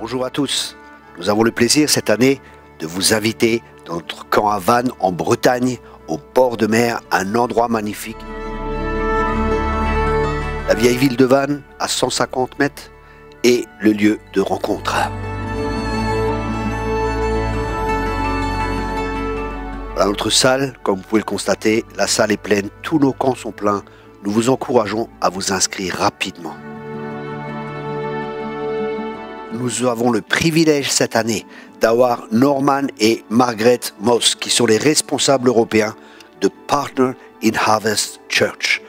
Bonjour à tous. Nous avons le plaisir cette année de vous inviter dans notre camp à Vannes en Bretagne, au bord de mer, un endroit magnifique. La vieille ville de Vannes, à 150 mètres, est le lieu de rencontre. Voilà notre salle, comme vous pouvez le constater, la salle est pleine, tous nos camps sont pleins. Nous vous encourageons à vous inscrire rapidement. Nous avons le privilège cette année d'avoir Norman et Margaret Moss, qui sont les responsables européens de Partner in Harvest Church.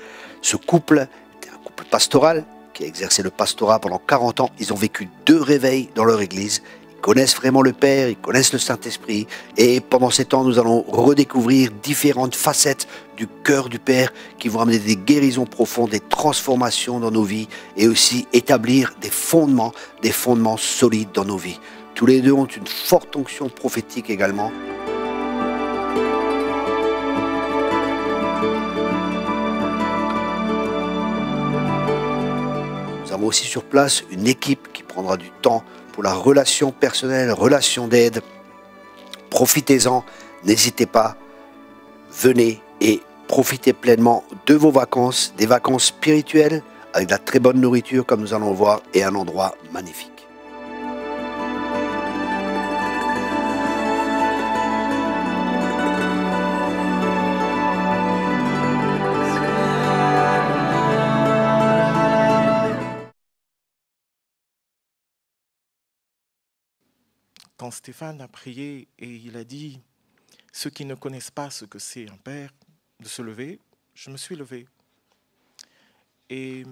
Ce couple était un couple pastoral qui a exercé le pastorat pendant 40 ans. Ils ont vécu 2 réveils dans leur église. Ils connaissent vraiment le Père, ils connaissent le Saint-Esprit. Et pendant ces temps, nous allons redécouvrir différentes facettes du cœur du Père qui vont amener des guérisons profondes, des transformations dans nos vies et aussi établir des fondements solides dans nos vies. Tous les deux ont une forte onction prophétique également. Nous avons aussi sur place une équipe qui prendra du temps pour la relation personnelle, relation d'aide. Profitez-en, n'hésitez pas, venez et profitez pleinement de vos vacances, des vacances spirituelles, avec de la très bonne nourriture comme nous allons le voir et un endroit magnifique. Quand Stéphane a prié et il a dit « Ceux qui ne connaissent pas ce que c'est un père », de se lever, je me suis levé. Et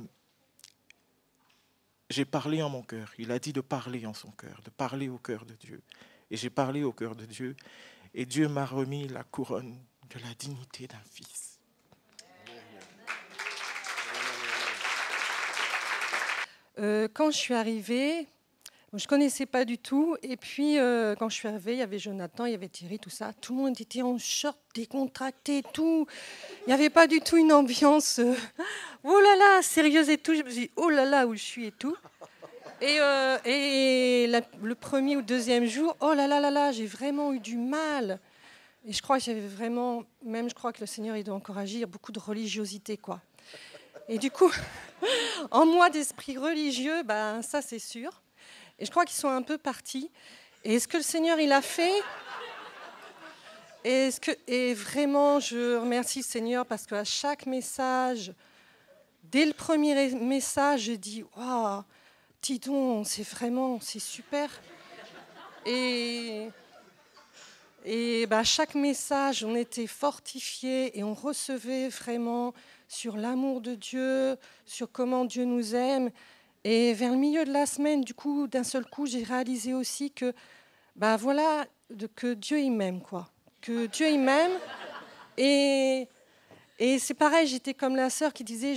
j'ai parlé en mon cœur. Il a dit de parler en son cœur, de parler au cœur de Dieu. Et j'ai parlé au cœur de Dieu. Et Dieu m'a remis la couronne de la dignité d'un fils. Quand je suis arrivée, je ne connaissais pas du tout. Et puis, quand je suis arrivée, il y avait Jonathan, il y avait Thierry, tout ça. Tout le monde était en short, décontracté, tout. Il n'y avait pas du tout une ambiance oh là là, sérieuse et tout. Je me suis dit, oh là là, où je suis et tout. Et le premier ou deuxième jour, oh là là là là, j'ai vraiment eu du mal. Et je crois que j'avais vraiment, même je crois que le Seigneur, il doit encore agir, beaucoup de religiosité, quoi. Et du coup, en moi d'esprit religieux, ben, ça c'est sûr. Et je crois qu'ils sont un peu partis. Et ce que le Seigneur, il a fait... Et vraiment, je remercie le Seigneur parce qu'à chaque message, dès le premier message, je dis « Waouh, dis donc, c'est super ». Et bah, chaque message, on était fortifiés et on recevait vraiment sur l'amour de Dieu, sur comment Dieu nous aime. Et vers le milieu de la semaine, du coup, d'un seul coup, j'ai réalisé aussi que, bah voilà, que Dieu il m'aime, quoi. Que Dieu il m'aime. Et c'est pareil, j'étais comme la sœur qui disait,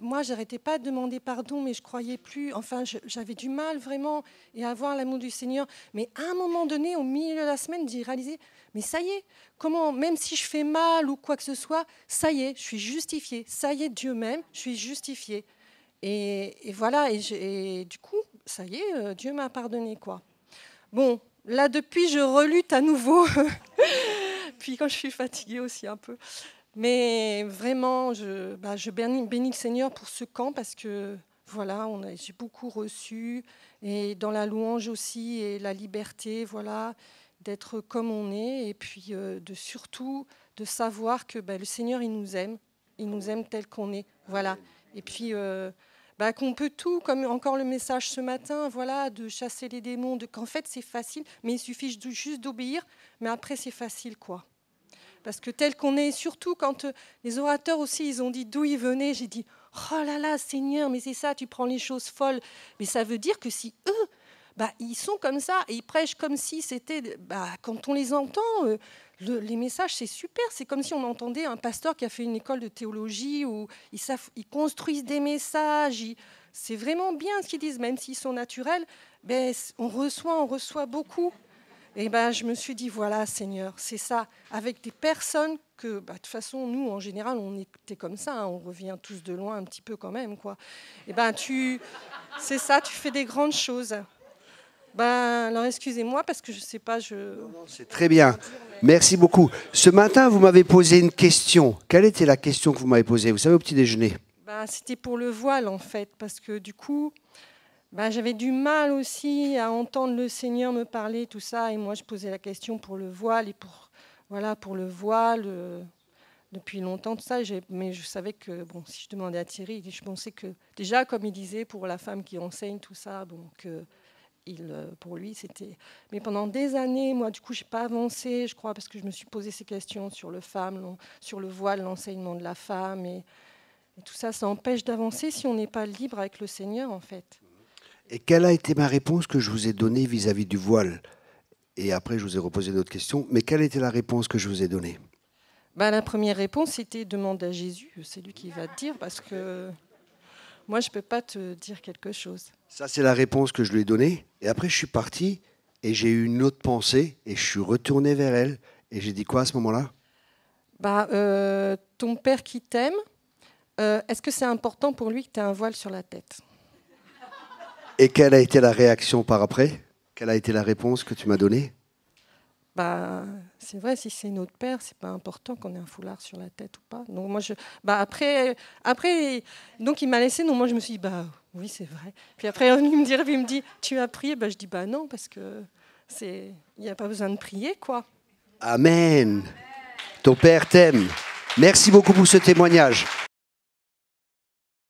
moi, j'arrêtais pas de demander pardon, mais je croyais plus. Enfin, j'avais du mal vraiment à avoir l'amour du Seigneur. Mais à un moment donné, au milieu de la semaine, j'ai réalisé, mais ça y est, comment, même si je fais mal ou quoi que ce soit, ça y est, je suis justifiée. Ça y est, Dieu m'aime, je suis justifiée. Et voilà, et du coup, ça y est, Dieu m'a pardonné, quoi. Bon, là, depuis, je relutte à nouveau. Puis quand je suis fatiguée aussi un peu. Mais vraiment, je bénis le Seigneur pour ce camp parce que, voilà, j'ai beaucoup reçu. Et dans la louange aussi, et la liberté, voilà, d'être comme on est. Et puis, surtout, de savoir que le Seigneur, il nous aime tel qu'on est. Voilà. Et puis... qu'on peut tout, comme encore le message ce matin, voilà, de chasser les démons, qu'en fait c'est facile, mais il suffit juste d'obéir, mais après c'est facile, quoi. Parce que tel qu'on est, surtout quand les orateurs aussi, ils ont dit d'où ils venaient, j'ai dit, oh là là, Seigneur, mais c'est ça, tu prends les choses folles. Mais ça veut dire que si eux, ils sont comme ça, et ils prêchent comme si c'était, quand on les entend, les messages, c'est super. C'est comme si on entendait un pasteur qui a fait une école de théologie où ils construisent des messages. C'est vraiment bien ce qu'ils disent, même s'ils sont naturels. On reçoit beaucoup. Et je me suis dit, voilà, Seigneur, c'est ça. Avec des personnes que, de toute façon, nous, en général, on était comme ça. Hein, on revient tous de loin un petit peu quand même, quoi. Et c'est ça, tu fais des grandes choses. Ben, alors excusez-moi parce que je ne sais pas, C'est très bien. Merci beaucoup. Ce matin, vous m'avez posé une question. Quelle était la question que vous m'avez posée? Vous savez, au petit déjeuner. Ben, c'était pour le voile en fait, parce que du coup, ben, j'avais du mal aussi à entendre le Seigneur me parler, tout ça, et moi je posais la question pour le voile et pour le voile depuis longtemps, tout ça. Mais je savais que, bon, si je demandais à Thierry, je pensais que déjà, comme il disait, pour la femme qui enseigne tout ça, donc pour lui, c'était... Mais pendant des années, moi, du coup, je n'ai pas avancé, je crois, parce que je me suis posé ces questions sur sur le voile, l'enseignement de la femme, et tout ça, ça empêche d'avancer si on n'est pas libre avec le Seigneur, en fait. Et quelle a été ma réponse que je vous ai donnée vis-à-vis du voile? Et après, je vous ai reposé d'autres questions. Mais quelle était la réponse que je vous ai donnée? Ben, la première réponse, c'était demande à Jésus. C'est lui qui va te dire, parce que moi, je ne peux pas te dire quelque chose. Ça, c'est la réponse que je lui ai donnée. Et après, je suis parti et j'ai eu une autre pensée et je suis retourné vers elle. Et j'ai dit quoi à ce moment-là? Ton père qui t'aime, est-ce que c'est important pour lui que tu aies un voile sur la tête? Et quelle a été la réaction par après? Quelle a été la réponse que tu m'as donnée? C'est vrai, si c'est notre père, c'est pas important qu'on ait un foulard sur la tête ou pas. Donc moi, après, donc il m'a laissé. Donc moi, je me suis dit, oui, c'est vrai. Puis après, il me dit, tu as prié? Je dis, non, parce que il n'y a pas besoin de prier, quoi. Amen. Ton père t'aime. Merci beaucoup pour ce témoignage.